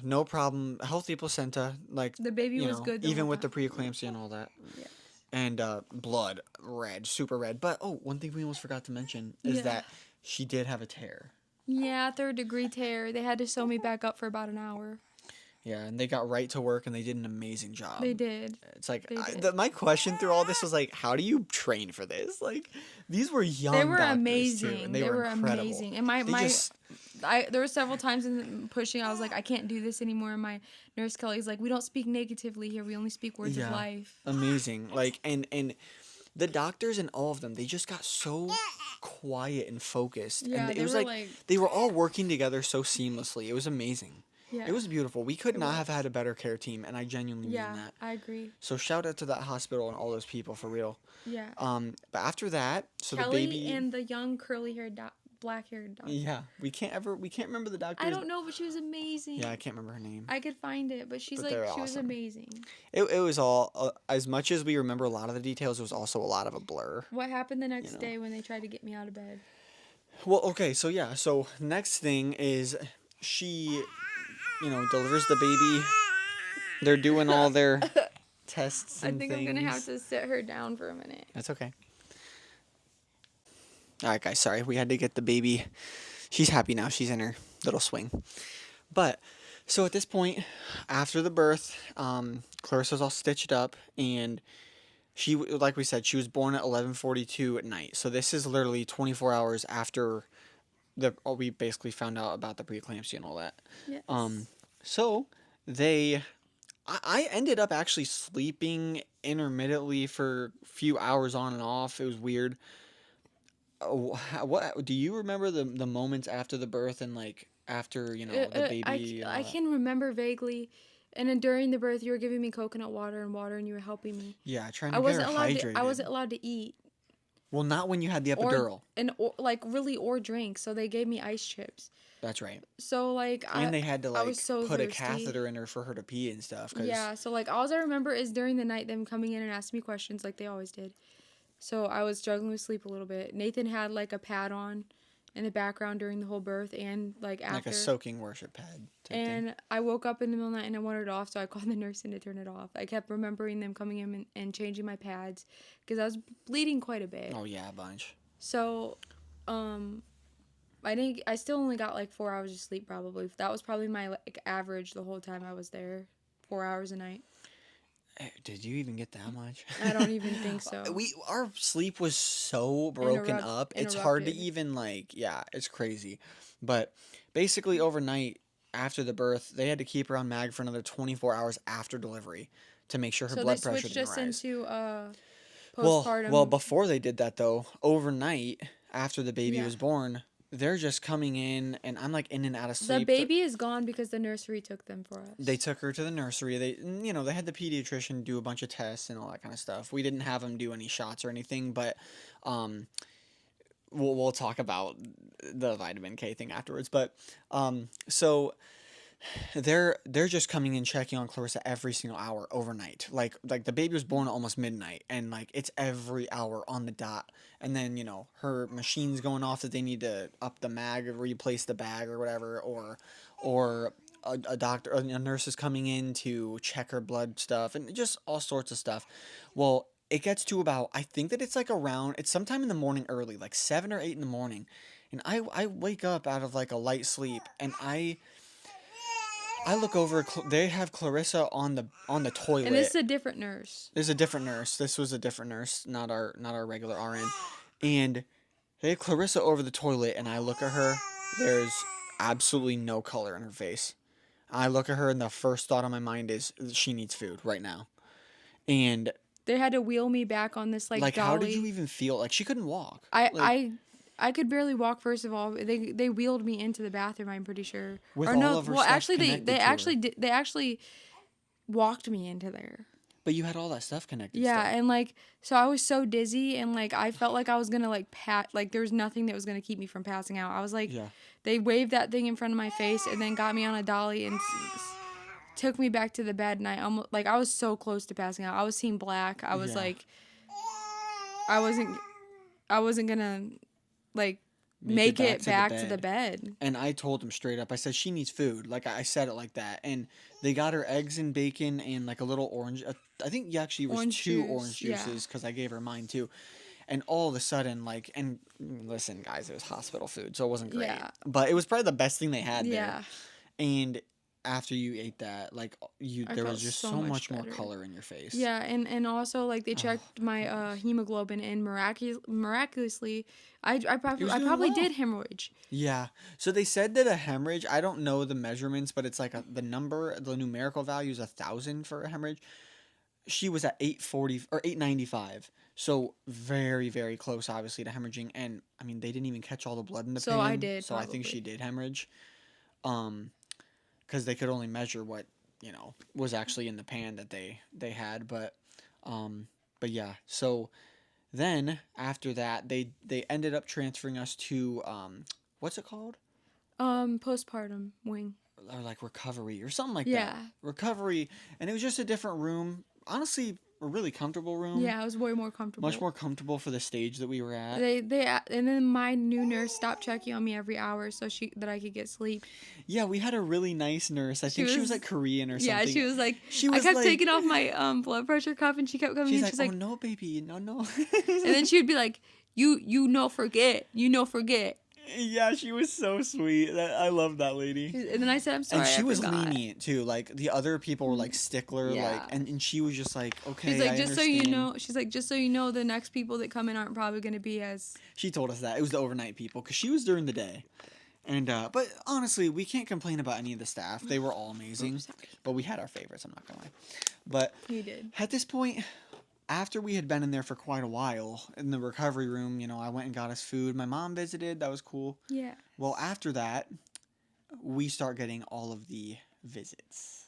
no problem. Healthy placenta, like The baby you was know, good the whole even with the time. preeclampsia and all that. Yeah. And blood red, super red. But oh, one thing we almost forgot to mention is Yeah. that she did have a tear. Yeah, third-degree tear. They had to sew me back up for about an hour. Yeah, and they got right to work and they did an amazing job. They did. It's like They did. my question through all this was like, how do you train for this? Like, these were They young were doctors too, and amazing. they They were were incredible. amazing. And my They my just I there were several times in pushing I was like I can't do this anymore and my nurse Kelly's like we don't speak negatively here. We only speak words of yeah, life. amazing. Like and the doctors and all of them, they just got so quiet and focused, and Yeah, it they was were like like they were all working together so seamlessly. It was amazing. yeah. It was beautiful. We could It not have was. had a better care team, and I genuinely mean Yeah, that. I agree. So shout out to that hospital and all those people for real. Yeah. But after that, so the Kelly baby, and the young curly-haired black-haired doctor. yeah, we can't remember the I doctor's. don't know, but she was amazing. Yeah, I can't remember her name, I could find it, but she's but like they're she was awesome. amazing. It was all as much as we remember a lot of the details. It was also a lot of a blur. What happened the You next know. day when they tried to get me out of bed? Well, okay, so yeah, so next thing is she, delivers the baby. They're doing all their tests I and think I'm gonna have things. to sit her down for a minute. That's okay. All right, guys. Sorry, we had to get the baby. She's happy now. She's in her little swing. But so at this point, after the birth, Clarissa's all stitched up, and like we said, she was born at 11:42 at night. So this is literally 24 hours after we basically found out about the preeclampsia and all that. Yes. So they, I ended up actually sleeping intermittently for a few hours on and off. It was weird. What do you remember the moments after the birth and like after the baby and all I that? can remember vaguely, and then during the birth, you were giving me coconut water, and you were helping me. Yeah, trying I to get her wasn't allowed to. I hydrated. wasn't allowed to eat Well, not when you had the or epidural. like really or drink. So they gave me ice chips. That's right. So like And they had to I like was so put a thirsty. catheter in her for her to pee and stuff. Cause Yeah. So like all I remember is during the night them coming in and asking me questions like they always did. So I was struggling with sleep a little bit. Nathan had like a pad on in the background during the whole birth and like after. like a soaking worship pad type thing. And I woke up in the middle of the night and I wanted it off, so I called the nurse in to turn it off. I kept remembering them coming in and changing my pads because I was bleeding quite a bit. Oh yeah, a bunch. So, I still only got like 4 hours of sleep probably. That was probably my like average the whole time I was there, 4 hours a night. Did you even get that much? I don't even think so. Our sleep was so broken up. It's hard to interrupted. even it's crazy. But basically overnight after the birth, they had to keep her on mag for another 24 hours after delivery to make sure her So blood they pressure switched didn't us rise. into Well, postpartum. before they did that though, overnight after the baby Yeah. was born, they're just coming in, and I'm like in and out of The sleep. baby is gone because the nursery took them for us. They took her to the nursery. They had the pediatrician do a bunch of tests and all that kind of stuff. We didn't have them do any shots or anything, but we'll talk about the vitamin K thing afterwards. But so they're just coming in checking on Clarissa every single hour overnight. Like the baby was born at almost midnight, and like it's every hour on the dot. And then her machine's going off that they need to up the mag or replace the bag or whatever, or a doctor, a nurse is coming in to check her blood stuff and just all sorts of stuff. Well, it gets to about, I think that it's like around, it's sometime in the morning early, like 7 or 8 in the morning. And I wake up out of like a light sleep, and I look over, they have Clarissa on the And this toilet. is a different nurse. There's a different nurse. This was a different nurse, not our regular RN. And they have Clarissa over the toilet, and I look at her. There's absolutely no color in her face. I look at her, and the first thought on my mind is she needs food right now. And They had to wheel me back on this like like, how did you dolly. even feel? Like, she couldn't walk. I Like, I I could barely walk. First of all, they wheeled me into the bathroom. I'm pretty sure. with Or all no, of her well stuff actually connected to her. they actually walked me into there. But you had all that stuff connected Yeah, still. and like so I was so dizzy and like I felt like I was gonna like like there was nothing that was gonna keep me from passing out. I was like, Yeah. they waved that thing in front of my face and then got me on a dolly and took me back to the bed, and I almost like I was so close to passing out. I was seeing black. I was Yeah. like, I wasn't I wasn't gonna like Make make it back it to the back to the bed. bed. And I told him straight up. I said she needs food. Like, I said it like that. And they got her eggs and bacon and like a little orange. I think actually it was Orange two juice, orange yeah. juices because I gave her mine too. And all of a sudden, like, and listen, guys, it was hospital food, so it wasn't great. Yeah. But it was probably the best thing they had Yeah. there. And after you ate that, like, I there felt was just so so much much more better. color in your face. Yeah, and also like they Oh, checked my hemoglobin and miraculously I It was doing probably well. did hemorrhage. Yeah. So they said that a hemorrhage, I don't know the measurements, but it's like the numerical value is 1,000 for a hemorrhage. She was at 840 or 895. So very, very close, obviously, to hemorrhaging. And I mean, they didn't even catch all the blood in the So pan. I did, So I think she probably. did hemorrhage. Um, because they could only measure what, was actually in the pan that they had. But yeah. So then after that, they ended up transferring us to what's it called? Postpartum wing. Or like recovery or something like that. Yeah. Recovery, and it was just a different room. Honestly, a really comfortable room. Yeah, it was way more comfortable. Much more comfortable for the stage that we were at. And then my new nurse stopped checking on me every hour so that I could get sleep. Yeah, we had a really nice nurse. I think she was like Korean or something. Yeah, she was like, She I was kept like- taking off my blood pressure cuff, and she kept coming She's in. like, She's oh like, no, baby, no. and then she would be like, you know forget. Yeah, she was so sweet. I love that lady. And then I said, I'm sorry. And she I was forgot. lenient too. Like the other people were like stickler, Yeah. like, and she was just like, okay, She's like, I just so you understand. know, she's like, just so you know, the next people that come in aren't probably going to be as. She told us that it was the overnight people because she was during the day, and but honestly, we can't complain about any of the staff. They were all amazing, Sorry. but we had our favorites. I'm not gonna lie, but You did. at this point, after we had been in there for quite a while in the recovery room, I went and got us food. My mom visited. That was cool. Yeah. Well, after that, we start getting all of the visits.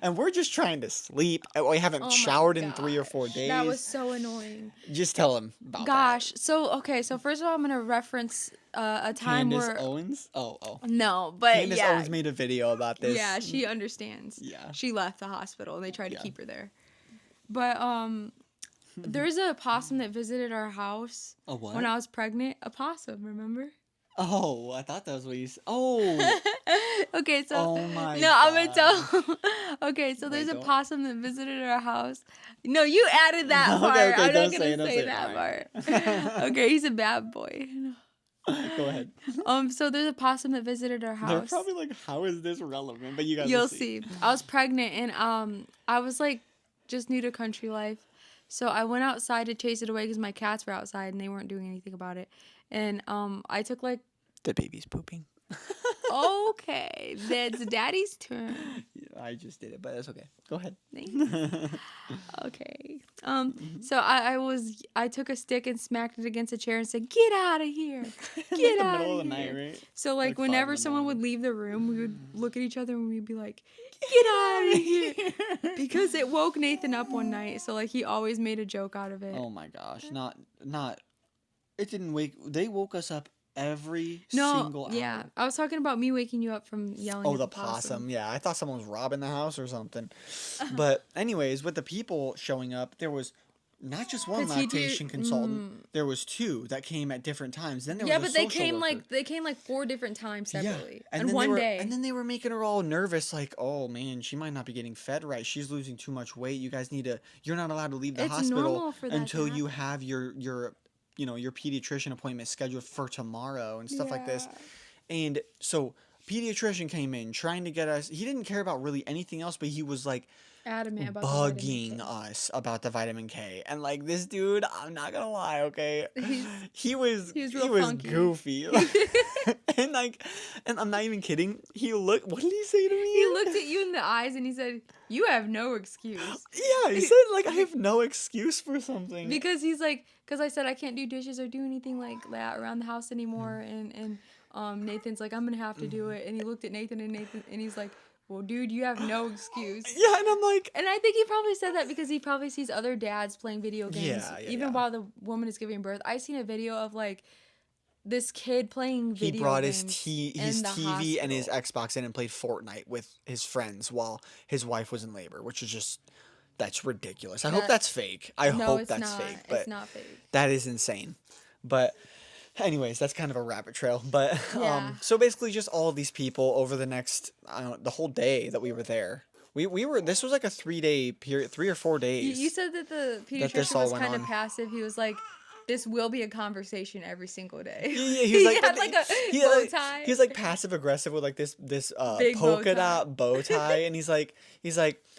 And we're just trying to sleep. We haven't Oh my showered in 3 or 4 gosh, days. That was so annoying. Just tell him about Gosh. So, okay. So, first of all, I'm going to reference a that. time Candace where. Owens? Oh. No, but Candace yeah. Owens made a video about this. Yeah, she understands. Yeah. She left the hospital and they tried to Yeah. keep her there. But, there's a possum that visited our house A what? when I was pregnant. A possum, remember? Oh, I thought that was what you said. Oh. Okay, so Oh my no, I'm gonna tell. Okay, so there's Wait, a don't- possum that visited our house. No, you added that Okay, part. okay, I'm don't not say gonna it, don't say say it. that Alright. part. Okay, he's a bad boy. Go ahead. So there's a possum that visited our They're house. probably like, how is this relevant? But you guys You'll will see. I was pregnant and I was like just new to country life. So I went outside to chase it away because my cats were outside and they weren't doing anything about it. And I took like, The baby's pooping. okay, that's daddy's turn. I just did it, but that's okay. Go ahead. Thanks. Okay. So I took a stick and smacked it against a chair and said, "Get out of here! Get the out middle of of the here!" night, right? So Like like 5 in whenever the someone would morning. leave the room, we would look at each other and we'd be like, "Get out of here!" Because it woke Nathan up one night. So like he always made a joke out of it. Oh my gosh, not. It didn't wake. They woke us up every No, single hour. yeah, I was talking about me waking you up from yelling. Oh, at the possum. Yeah, I thought someone was robbing the house or something. Uh-huh. But anyways, with the people showing up, there was not just one Cause he did. lactation consultant. There was two that came at different times. Then there was Yeah, a but social worker. they came like 4 different times Yeah, separately, and and then they one were day. and then they were making her all nervous, like, oh man, she might not be getting fed right. She's losing too much weight. You guys need to. You're not allowed to leave the It's hospital normal for that to until you happen. have your your pediatrician appointment scheduled for tomorrow and stuff like this. Yeah. And so pediatrician came in trying to get us. He didn't care about really anything else, but he was like Adamant about the vitamin bugging K. us about the vitamin K. And like this dude, I'm not gonna lie, okay, He's he was he was he real was funky. goofy. and like, and I'm not even kidding. He looked. What did he say to me? He looked at you in the eyes and he said, "You have no excuse." Yeah, he said like I have no excuse for something. Because he's like, because I said I can't do dishes or do anything like that around the house anymore, and Nathan's like, I'm gonna have to do it, and he looked at Nathan and he's like, well, dude, you have no excuse. Yeah, and I'm like, And I think he probably said that because he probably sees other dads playing video games, even yeah. while the woman is giving birth. I seen a video of like this kid playing He video brought games his in the TV and his hospital. Xbox in and played Fortnite with his friends while his wife was in labor, which is just that's ridiculous. I hope That- that's fake. I No, hope it's that's not. fake, but It's not fake. that is insane. But anyways, that's kind of a rabbit trail. But Yeah. so basically, just all of these people over the next the whole day that we were there. We were this was like a 3 day period, 3 or 4 days. You said that the that this pediatrician all was went kind of on. passive. He was like, "This will be a conversation every single day." Yeah, he was like, had but like a he, bow tie. He was like passive aggressive with like this Big bow polka tie. dot bow tie, and he's like,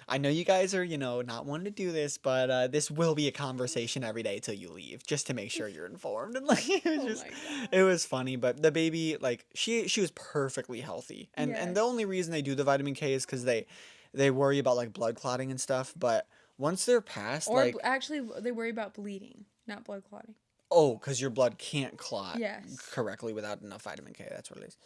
I know you guys are not wanting to do this, but this will be a conversation every day till you leave, just to make sure you're informed. And like it was Oh just, my God. it was funny. But the baby, like she was perfectly healthy, and the Yes. only reason they do the vitamin K is because they worry about like blood clotting and stuff. But once they're past Or like actually, they worry about bleeding, not blood clotting. oh, because your blood can't clot Yes. correctly without enough vitamin K. That's what it is.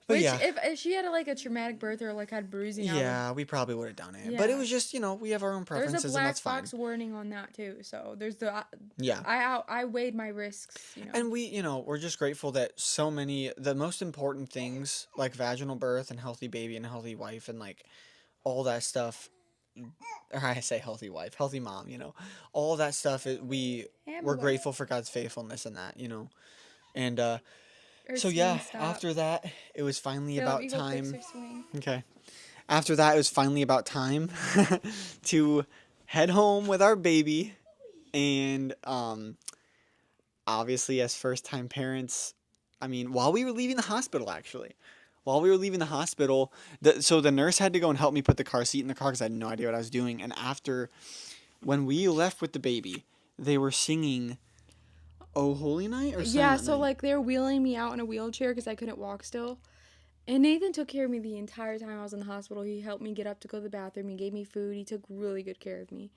But Which, yeah. if she had like a traumatic birth or like had bruising, Yeah, we probably would have done it. But it Yeah. was just, we have our own there's preferences a and black that's fine. box warning on that too. So there's the Yeah. I weighed my risks. And we, we're just grateful that so many, the most important things like vaginal birth and healthy baby and healthy wife and like all that stuff, or I say healthy wife, healthy mom, all that stuff, we're grateful for God's faithfulness in that, And so yeah, after that, it was finally about time. Okay. After that, it was finally about time to head home with our baby. And obviously, as first time parents, I mean, while we were leaving the hospital, actually, so the nurse had to go and help me put the car seat in the car because I had no idea what I was doing. And when we left with the baby, they were singing "Oh Holy Night" or Yeah, Silent so Night? like they were wheeling me out in a wheelchair because I couldn't walk still. And Nathan took care of me the entire time I was in the hospital. He helped me get up to go to the bathroom. He gave me food. He took really good care of me.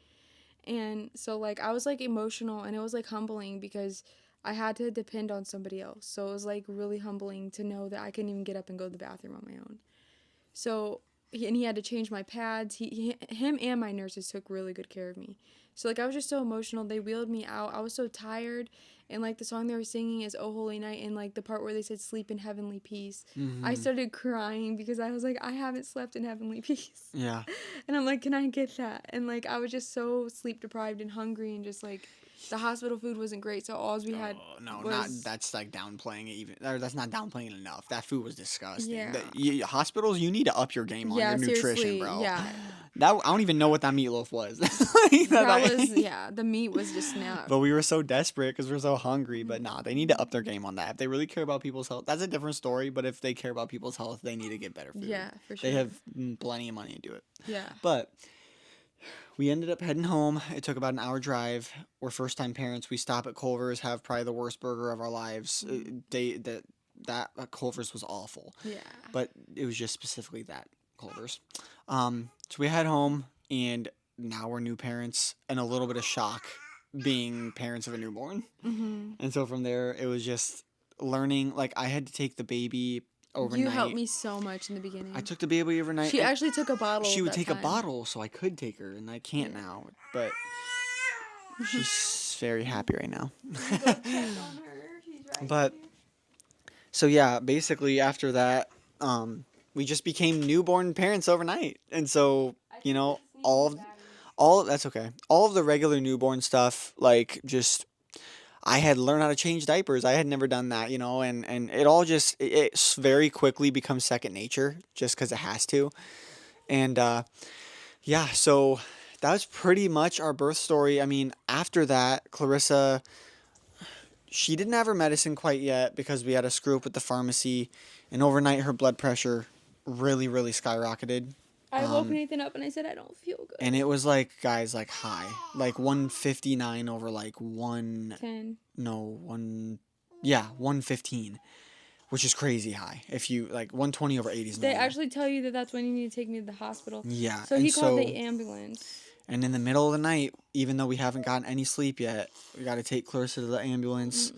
And so like I was like emotional and it was like humbling because I had to depend on somebody else. So it was like really humbling to know that I couldn't even get up and go to the bathroom on my own. So he had to change my pads. Him and my nurses took really good care of me. So like I was just so emotional. They wheeled me out. I was so tired. And like the song they were singing is "Oh Holy Night," and like the part where they said "Sleep in heavenly peace." I started crying because I was like, I haven't slept in heavenly peace. Yeah. And I'm like, can I get that? And like I was just so sleep deprived and hungry and just like the hospital food wasn't great. So all we had That's like downplaying it even. Or that's not downplaying it enough. That food was disgusting. Yeah. Hospitals, you need to up your game on your nutrition, seriously, bro. Yeah. I don't even know what that meatloaf was. The meat was just not. But we were so desperate because we were so hungry. But nah, they need to up their game on that. If they really care about people's health, that's a different story. But if they care about people's health, they need to get better food. Yeah, for sure. They have plenty of money to do it. Yeah. But we ended up heading home. It took about an hour drive. We're first time parents. We stop at Culver's, have probably the worst burger of our lives. That Culver's was awful. Yeah. But it was just specifically that Culver's. So we head home, and now we're new parents, and a little bit of shock being parents of a newborn. Mm-hmm. And so from there, it was just learning. Like I had to take the baby overnight. You helped me so much in the beginning. I took the baby overnight. She actually took a bottle. She would take time. a bottle, so I could take her, and I can't now. But she's very happy right now. But so yeah, basically after that, we just became newborn parents overnight, and so all That's okay. All of the regular newborn stuff, like just I had learned how to change diapers. I had never done that, and it all just very quickly becomes second nature just because it has to. And yeah, so that was pretty much our birth story. I mean, after that, Clarissa, she didn't have her medicine quite yet because we had a screw up with the pharmacy, and overnight her blood pressure really, really skyrocketed. I woke Um, Nathan up and I said, I don't feel and good. it was like, guys, like high, like 159 over like 10. no, 115, which is crazy high. If you like 120 over 80 is They normal. actually tell you that that's when you need to take me to the hospital. Yeah, So and he called so the ambulance. and in the middle of the night, even though we haven't gotten any sleep yet, we got to take Clarissa to the ambulance,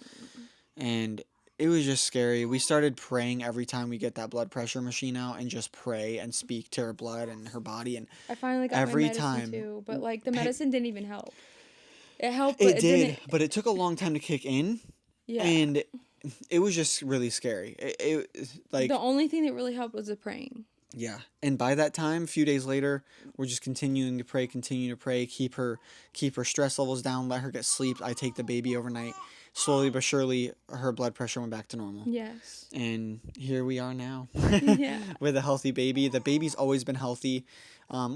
and it was just scary. We started praying every time we get that blood pressure machine out, and just pray and speak to her blood and her body, and I finally got my every medicine time too, but like the pa- medicine didn't even help. It helped, but it it didn't. did, but it took a long time to kick in, Yeah. and it was just really scary. Like, The only thing that really helped was the praying. yeah, and by that time, a few days later, we're just continuing to pray, keep her stress levels down, let her get sleep. I take the baby overnight. Slowly but surely, her blood pressure went back to normal. Yes. And here we are now Yeah. with a healthy baby. The baby's always been healthy.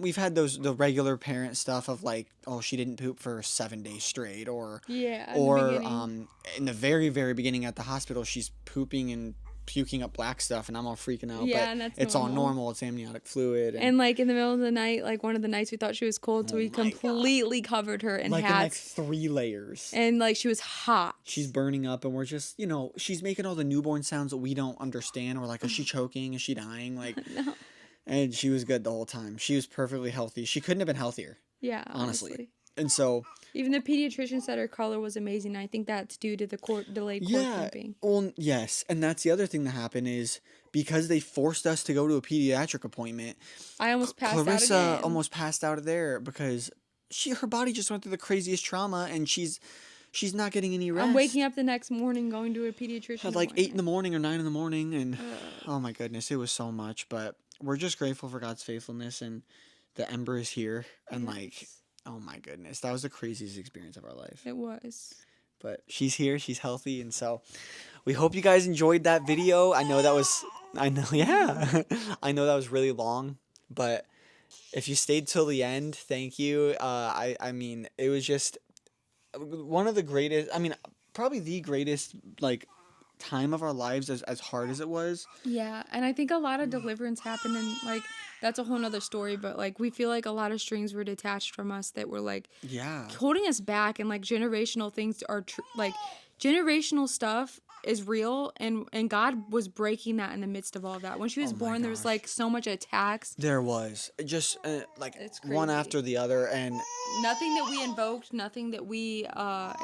We've had the regular parent stuff of like, oh, she didn't poop for 7 days straight, Yeah, in the or beginning. in the very very beginning at the hospital, she's pooping and puking up black stuff, and I'm all freaking out. Yeah, But and that's it's all normal. normal. It's amniotic fluid, and And like in the middle of the night, like one of the nights we thought she was cold, so oh we my god, completely covered her in like in like hats. 3 layers. And like she was hot. She's burning up, and we're just, she's making all the newborn sounds that we don't understand. We're like, is she choking? Is she dying? Like, No. and she was good the whole time. She was perfectly healthy. She couldn't have been healthier, Yeah, honestly. honestly. And so, Even the pediatrician said her color was amazing. I think that's due to the delayed cord yeah, clamping. well, yes, and that's the other thing that happened is because they forced us to go to a pediatric appointment. I almost passed out Clarissa again. almost passed out of there because her body just went through the craziest trauma, and she's not getting any rest. I'm waking up the next morning going to a pediatrician At like 8 in the appointment. morning or 9 in the morning, and Ugh. oh my goodness, it was so much. But we're just grateful for God's faithfulness, and the Ember is here, and like, Yes, oh my goodness, that was the craziest experience of our life. it was. But she's here, she's healthy, and so we hope you guys enjoyed that video. I know, yeah, I know that was really long, but if you stayed till the end, thank you. I mean, it was just one of the greatest. I mean, probably the greatest like time of our lives, as hard as it was. Yeah, and I think a lot of deliverance happened, and like that's a whole nother story. But like we feel like a lot of strings were detached from us that were like Yeah. holding us back, and like generational things are like generational stuff is real, and God was breaking that in the midst of all of that. When she was Oh my born, there was gosh. like so much attacks. There was just like It's one crazy. after the other, and Nothing that we invoked, nothing that we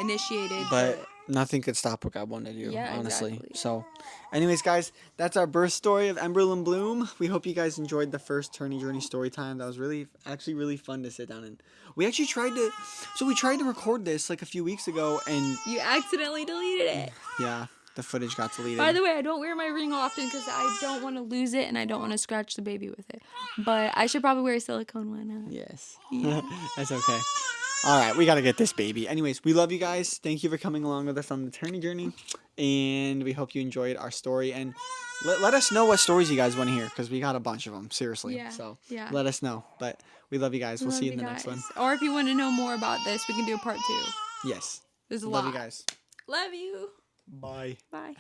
initiated, but nothing could stop what God wanted to do, yeah, honestly. exactly. So, anyways, guys, that's our birth story of Emberlyn Bloom. We hope you guys enjoyed the first Turney Journey Story Time. That was actually really fun to sit down and we actually tried to record this like a few weeks ago, and You accidentally deleted it. yeah, the footage got deleted. By the way, I don't wear my ring often because I don't want to lose it and I don't want to scratch the baby with it. But I should probably wear a silicone one. Yes. Yeah. That's okay. All right, we got to get this baby. Anyways, we love you guys. Thank you for coming along with us on the Turney Journey. And we hope you enjoyed our story. And let us know what stories you guys want to hear, because we got a bunch of them, seriously. Yeah, So yeah. let us know. But we love you guys. We'll Love see you in you the next one. guys. Or if you want to know more about this, we can do a part 2. Yes. There's a Love lot. you guys. Love you. Bye. Bye.